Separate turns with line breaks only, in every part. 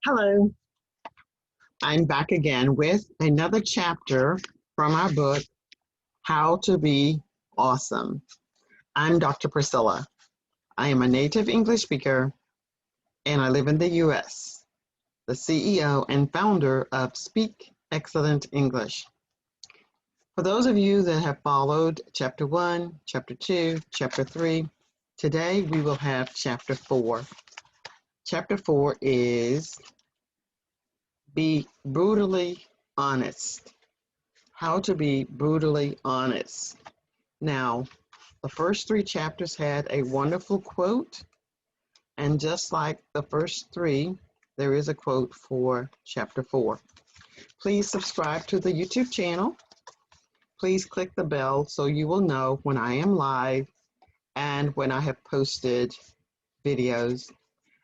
Hello, I'm back again with another chapter from our book, How to Be Awesome. I'm Dr. Priscilla. I am a native English speaker and I live in the US, the CEO and founder of Speak Excellent English. For those of you that have followed Chapter 1, Chapter 2, Chapter 3, today we will have Chapter 4. Chapter 4 is Be Brutally Honest. How to be brutally honest. Now, the first three chapters had a wonderful quote, and just like the first three, there is a quote for chapter 4. Please subscribe to the YouTube channel. Please click the bell so you will know when I am live and when I have posted videos.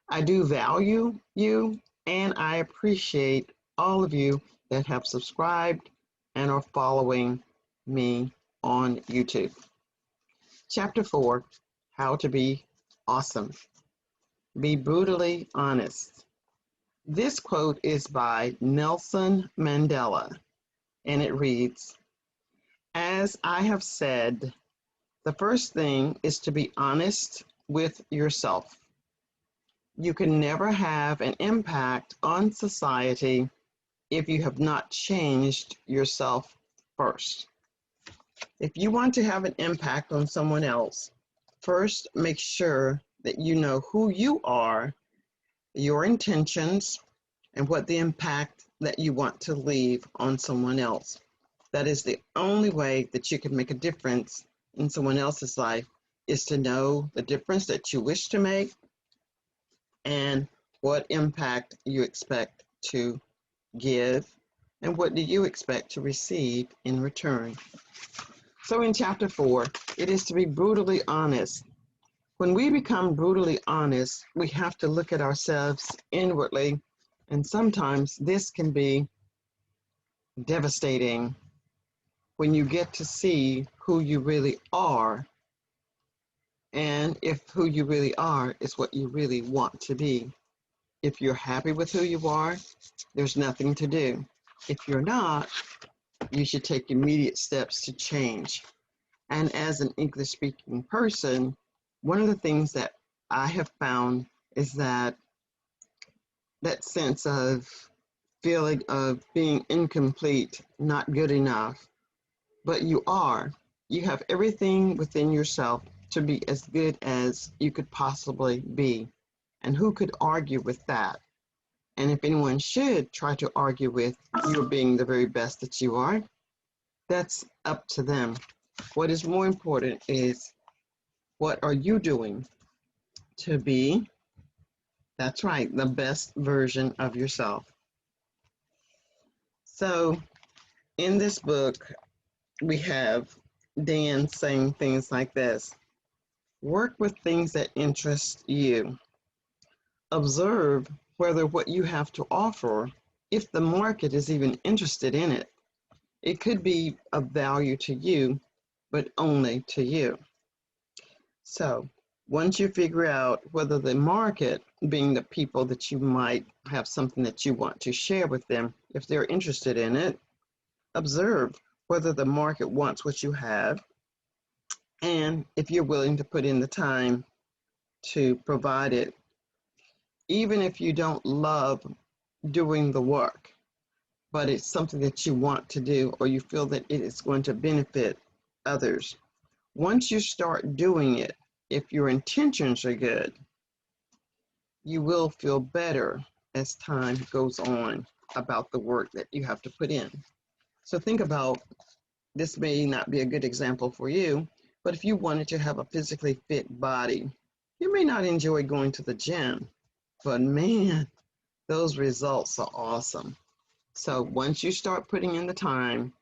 I do value you and I appreciate all of you that have subscribed and are following me on YouTube. Chapter 4, How to Be Awesome. Be brutally honest. This quote is by Nelson Mandela, and it reads, "As I have said, the first thing is to be honest with yourself. You can never have an impact on society if you have not changed yourself first. If you want to have an impact on someone else, first make sure that you know who you are, your intentions, and what the impact that you want to leave on someone else. That is the only way that you can make a difference in someone else's life, is to know the difference that you wish to make and what impact you expect to give and what do you expect to receive in return." So in chapter 4, it is to be brutally honest. When we become brutally honest, we have to look at ourselves inwardly, and sometimes this can be devastating when you get to see who you really are, and if who you really are is what you really want to be. If you're happy with who you are, there's nothing to do. If you're not, you should take immediate steps to change. And as an English speaking person, one of the things that I have found is that sense of feeling of being incomplete, not good enough, but you are. You have everything within yourself to be as good as you could possibly be. And who could argue with that? And if anyone should try to argue with you being the very best that you are, that's up to them. What is more important is, what are you doing to be, that's right, the best version of yourself? So in this book, we have Dan saying things like this: work with things that interest you. Observe whether what you have to offer, if the market is even interested in it, it could be of value to you, but only to you. So once you figure out whether the market, being the people that you might have something that you want to share with them, if they're interested in it, observe whether the market wants what you have, and if you're willing to put in the time to provide it, even if you don't love doing the work, but it's something that you want to do or you feel that it is going to benefit others. Once you start doing it, if your intentions are good, you will feel better as time goes on about the work that you have to put in. So think about, this may not be a good example for you, but if you wanted to have a physically fit body, you may not enjoy going to the gym, but man, those results are awesome. So once you start putting in the time,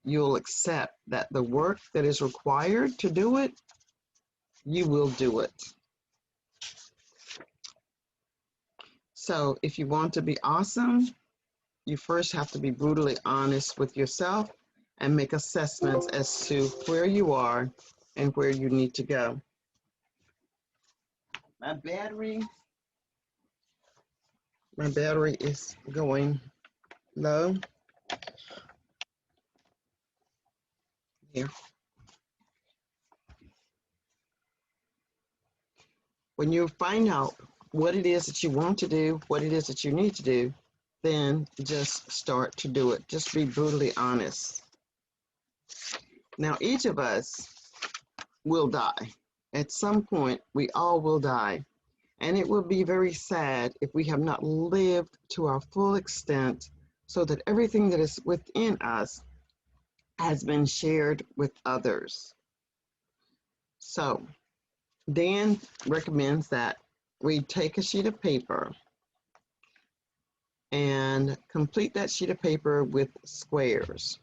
you'll accept that the work that is required to do it, you will do it. So if you want to be awesome, you first have to be brutally honest with yourself and make assessments as to where you are and where you need to go. My battery My battery is going low. Here. When you find out what it is that you want to do, what it is that you need to do, then just start to do it. Just be brutally honest. Now, each of us will die. At some point, we all will die. And it will be very sad if we have not lived to our full extent so that everything that is within us has been shared with others. So, Dan recommends that we take a sheet of paper and complete that sheet of paper with squares.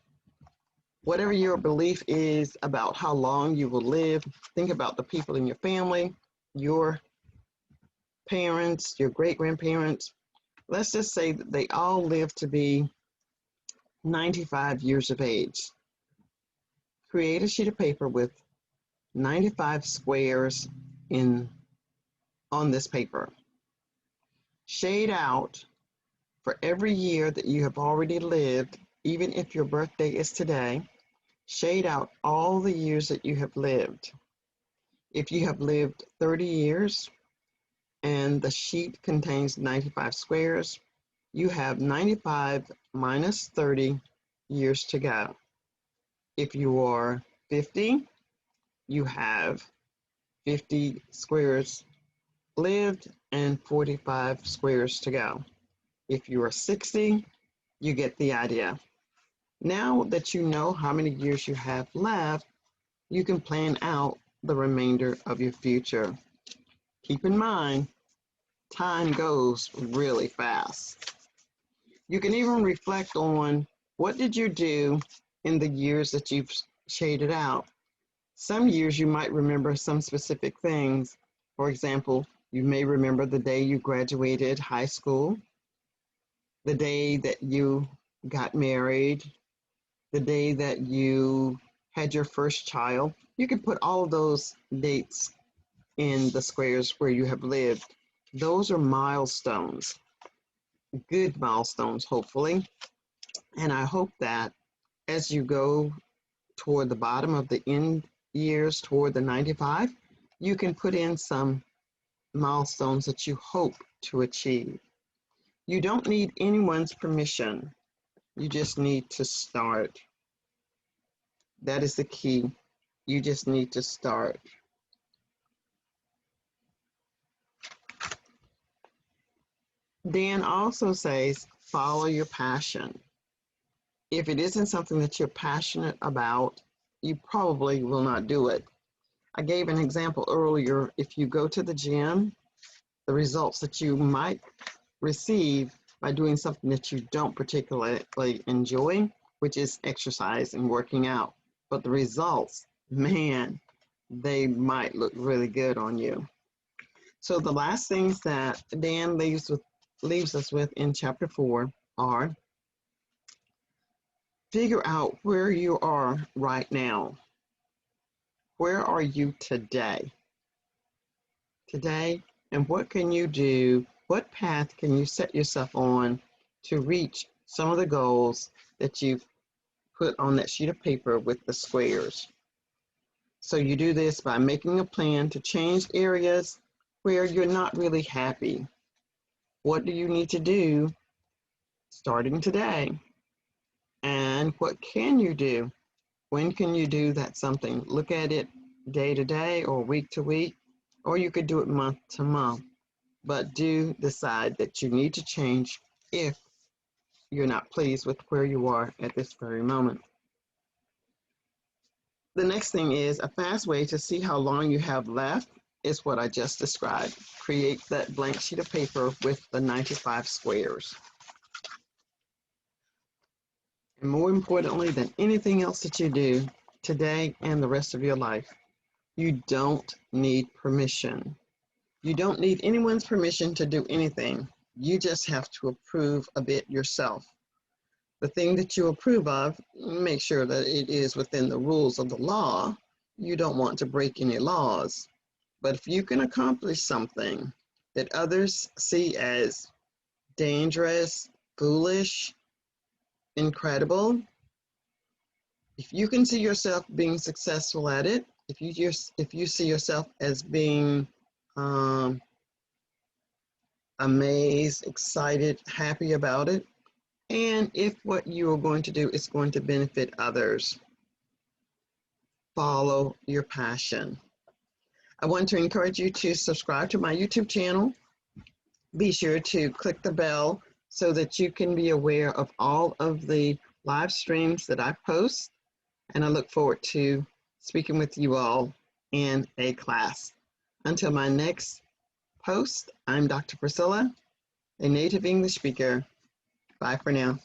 Whatever your belief is about how long you will live, think about the people in your family, your parents, your great-grandparents. Let's just say that they all live to be 95 years of age. Create a sheet of paper with 95 squares on this paper. Shade out for every year that you have already lived, even if your birthday is today, shade out all the years that you have lived. If you have lived 30 years and the sheet contains 95 squares, you have 95 minus 30 years to go. If you are 50, you have 50 squares lived and 45 squares to go. If you are 60, you get the idea. Now that you know how many years you have left, you can plan out the remainder of your future. Keep in mind, time goes really fast. You can even reflect on what did you do in the years that you've shaded out. Some years you might remember some specific things. For example, you may remember the day you graduated high school, the day that you got married, the day that you had your first child. You can put all of those dates in the squares where you have lived. Those are milestones, good milestones, hopefully. And I hope that as you go toward the bottom of the end years, toward the 95, you can put in some milestones that you hope to achieve. You don't need anyone's permission. You just need to start. That is the key. You just need to start. Dan also says, follow your passion. If it isn't something that you're passionate about, you probably will not do it. I gave an example earlier. If you go to the gym, the results that you might receive by doing something that you don't particularly enjoy, which is exercise and working out. But the results, man, they might look really good on you. So the last things that Dan leaves us with in chapter 4 are figure out where you are right now. Where are you today? Today, and what can you do? What path can you set yourself on to reach some of the goals that you've put on that sheet of paper with the squares? So you do this by making a plan to change areas where you're not really happy. What do you need to do starting today? And what can you do? When can you do that something? Look at it day to day or week to week, or you could do it month to month. But do decide that you need to change if you're not pleased with where you are at this very moment. The next thing is a fast way to see how long you have left is what I just described. Create that blank sheet of paper with the 95 squares. And more importantly than anything else that you do today and the rest of your life, you don't need permission. You don't need anyone's permission to do anything. You just have to approve of it yourself. The thing that you approve of, make sure that it is within the rules of the law. You don't want to break any laws. But if you can accomplish something that others see as dangerous, foolish, incredible. If you can see yourself being successful at it, if you see yourself as being amazed, excited, happy about it, and if what you are going to do is going to benefit others, follow your passion. I want to encourage you to subscribe to my YouTube channel. Be sure to click the bell so that you can be aware of all of the live streams that I post. And I look forward to speaking with you all in a class. Until my next post, I'm Dr. Priscilla, a native English speaker. Bye for now.